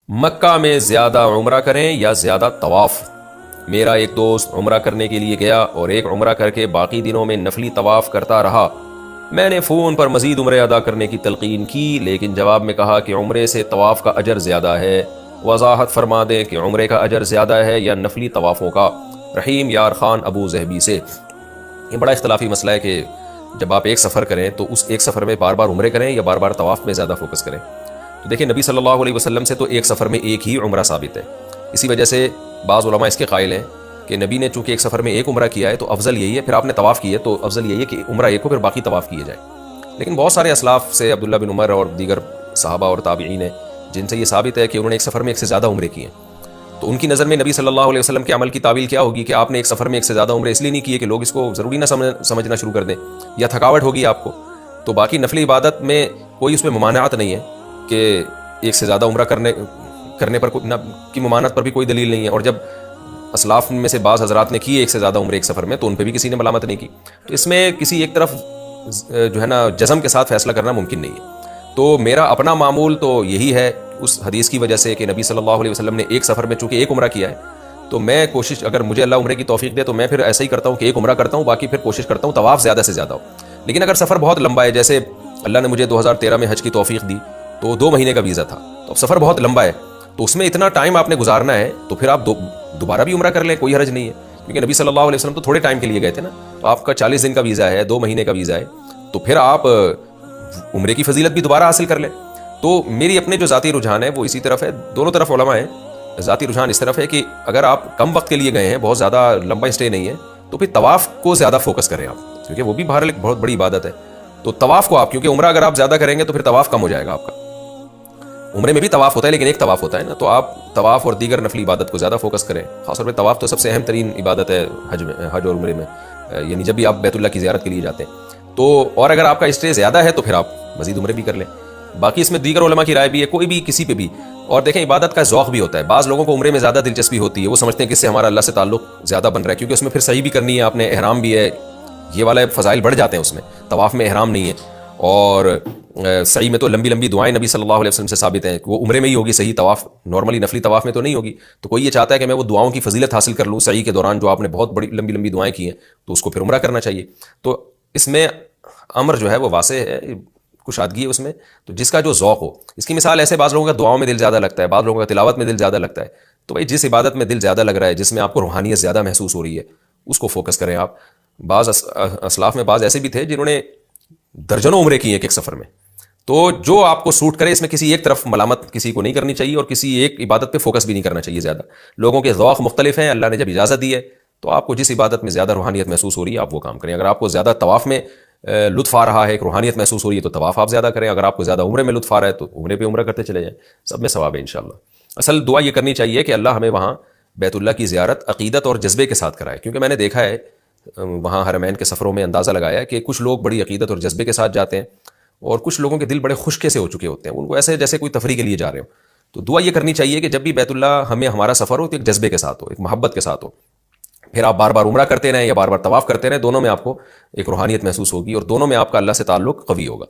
مکہ میں زیادہ عمرہ کریں یا زیادہ طواف؟ میرا ایک دوست عمرہ کرنے کے لیے گیا اور ایک عمرہ کر کے باقی دنوں میں نفلی طواف کرتا رہا۔ میں نے فون پر مزید عمرے ادا کرنے کی تلقین کی، لیکن جواب میں کہا کہ عمرے سے طواف کا اجر زیادہ ہے۔ وضاحت فرما دیں کہ عمرے کا اجر زیادہ ہے یا نفلی طوافوں کا۔ رحیم یار خان ابو ظہبی سے۔ یہ بڑا اختلافی مسئلہ ہے کہ جب آپ ایک سفر کریں تو اس ایک سفر میں بار بار عمرے کریں یا بار بار طواف میں زیادہ فوکس کریں۔ تو دیکھیں، نبی صلی اللہ علیہ وسلم سے تو ایک سفر میں ایک ہی عمرہ ثابت ہے۔ اسی وجہ سے بعض علماء اس کے قائل ہیں کہ نبی نے چونکہ ایک سفر میں ایک عمرہ کیا ہے تو افضل یہی ہے، پھر آپ نے طواف کی ہے تو افضل یہی ہے کہ عمرہ ایک ہو پھر باقی طواف کیے جائے۔ لیکن بہت سارے اسلاف سے عبداللہ بن عمر اور دیگر صحابہ اور تابعین ہیں جن سے یہ ثابت ہے کہ انہوں نے ایک سفر میں ایک سے زیادہ عمرے کیے ہیں۔ تو ان کی نظر میں نبی صلی اللہ علیہ وسلم کے عمل کی تعویل کیا ہوگی کہ آپ نے ایک سفر میں ایک سے زیادہ عمرے اس لیے نہیں کیے کہ لوگ اس کو ضروری نہ سمجھنا شروع کر دیں یا تھکاوٹ ہوگی آپ کو۔ تو باقی نفلی عبادت میں کوئی اس میں ممانعت نہیں ہے کہ ایک سے زیادہ عمرہ کرنے پر کی ممانعت پر بھی کوئی دلیل نہیں ہے، اور جب اسلاف میں سے بعض حضرات نے کیے ایک سے زیادہ عمرے ایک سفر میں تو ان پہ بھی کسی نے ملامت نہیں کی۔ تو اس میں کسی ایک طرف جو ہے نا جزم کے ساتھ فیصلہ کرنا ممکن نہیں ہے۔ تو میرا اپنا معمول تو یہی ہے اس حدیث کی وجہ سے کہ نبی صلی اللہ علیہ وسلم نے ایک سفر میں چونکہ ایک عمرہ کیا ہے، تو میں کوشش، اگر مجھے اللہ عمرے کی توفیق دے تو میں پھر ایسا ہی کرتا ہوں کہ ایک عمرہ کرتا ہوں، باقی پھر کوشش کرتا ہوں طواف زیادہ سے زیادہ ہو۔ لیکن اگر سفر بہت لمبا ہے، جیسے اللہ نے مجھے 2013 میں حج کی توفیق دی تو 2 مہینے کا ویزا تھا، تو اب سفر بہت لمبا ہے تو اس میں اتنا ٹائم آپ نے گزارنا ہے، تو پھر آپ دوبارہ بھی عمرہ کر لیں، کوئی حرج نہیں ہے، کیونکہ نبی صلی اللہ علیہ وسلم تو تھوڑے ٹائم کے لیے گئے تھے نا، تو آپ کا 40 دن کا ویزا ہے، 2 مہینے کا ویزا ہے، تو پھر آپ عمرے کی فضیلت بھی دوبارہ حاصل کر لیں۔ تو میری اپنے جو ذاتی رجحان ہے وہ اسی طرف ہے، دونوں طرف علماء ہیں، ذاتی رجحان اس طرف ہے کہ اگر آپ کم وقت کے لیے گئے ہیں، بہت زیادہ لمبا اسٹے نہیں ہے، تو پھر طواف کو زیادہ فوکس کریں آپ، کیونکہ وہ بھی بہرحال ایک بہت بڑی عبادت ہے۔ تو طواف کو آپ، کیونکہ عمرہ اگر آپ زیادہ کریں گے تو پھر طواف کم ہو جائے گا آپ کا۔ عمرے میں بھی طواف ہوتا ہے لیکن ایک طواف ہوتا ہے نا، تو آپ طواف اور دیگر نفلی عبادت کو زیادہ فوکس کریں۔ خاص طور پہ طواف تو سب سے اہم ترین عبادت ہے حج اور عمرے میں، یعنی جب بھی آپ بیت اللہ کی زیارت کے لیے جاتے ہیں تو، اور اگر آپ کا اسٹے زیادہ ہے تو پھر آپ مزید عمرے بھی کر لیں۔ باقی اس میں دیگر علماء کی رائے بھی ہے، کوئی بھی کسی پہ بھی۔ اور دیکھیں، عبادت کا ذوق بھی ہوتا ہے، بعض لوگوں کو عمرے میں زیادہ دلچسپی ہوتی ہے، وہ سمجھتے ہیں کہ اس سے ہمارا اللہ سے تعلق زیادہ بن رہا ہے، کیونکہ اس میں پھر صحیح بھی کرنی ہے آپ نے، احرام بھی ہے، یہ والا فضائل بڑھ جاتے ہیں اس میں۔ طواف میں احرام نہیں ہے، اور صحیح میں تو لمبی لمبی دعائیں نبی صلی اللہ علیہ وسلم سے ثابت ہیں، وہ عمرے میں ہی ہوگی، صحیح طواف نارملی نفلی طواف میں تو نہیں ہوگی۔ تو کوئی یہ چاہتا ہے کہ میں وہ دعاؤں کی فضیلت حاصل کر لوں صحیح کے دوران، جو آپ نے بہت بڑی لمبی لمبی دعائیں کی ہیں، تو اس کو پھر عمرہ کرنا چاہیے۔ تو اس میں امر جو ہے وہ واضح ہے، کشادگی ہے اس میں، تو جس کا جو ذوق ہو۔ اس کی مثال ایسے، بعض لوگوں کا دعاؤں میں دل زیادہ لگتا ہے، بعض لوگوں کا تلاوت میں دل زیادہ لگتا ہے، تو بھائی جس عبادت میں دل زیادہ لگ رہا ہے، جس میں آپ کو روحانیت زیادہ محسوس ہو رہی ہے، اس کو فوکس کریں آپ۔ بعض اسلاف میں بعض ایسے بھی تھے جنہوں نے درجنوں عمرے کیے ایک سفر میں۔ تو جو آپ کو سوٹ کرے، اس میں کسی ایک طرف ملامت کسی کو نہیں کرنی چاہیے، اور کسی ایک عبادت پہ فوکس بھی نہیں کرنا چاہیے زیادہ۔ لوگوں کے ذوق مختلف ہیں، اللہ نے جب اجازت دی ہے تو آپ کو جس عبادت میں زیادہ روحانیت محسوس ہو رہی ہے آپ وہ کام کریں۔ اگر آپ کو زیادہ طواف میں لطف آ رہا ہے، ایک روحانیت محسوس ہو رہی ہے، تو طواف آپ زیادہ کریں۔ اگر آپ کو زیادہ عمرے میں لطف آ رہا ہے تو عمرے پہ عمرہ کرتے چلے جائیں، سب میں ثواب ہے انشاءاللہ۔ اصل دعا یہ کرنی چاہیے کہ اللہ ہمیں وہاں بیت اللہ کی زیارت عقیدت اور جذبے کے ساتھ کرائے، کیونکہ میں نے دیکھا ہے وہاں حرمین کے سفروں میں اندازہ لگایا ہے کہ کچھ لوگ بڑی عقیدت اور جذبے کے ساتھ جاتے ہیں، اور کچھ لوگوں کے دل بڑے خشکے سے ہو چکے ہوتے ہیں، ان کو ایسے جیسے کوئی تفریح کے لیے جا رہے ہو۔ تو دعا یہ کرنی چاہیے کہ جب بھی بیت اللہ ہمیں ہمارا سفر ہو تو ایک جذبے کے ساتھ ہو، ایک محبت کے ساتھ ہو، پھر آپ بار بار عمرہ کرتے رہیں یا بار بار طواف کرتے رہیں، دونوں میں آپ کو ایک روحانیت محسوس ہوگی اور دونوں میں آپ کا اللہ سے تعلق قوی ہوگا۔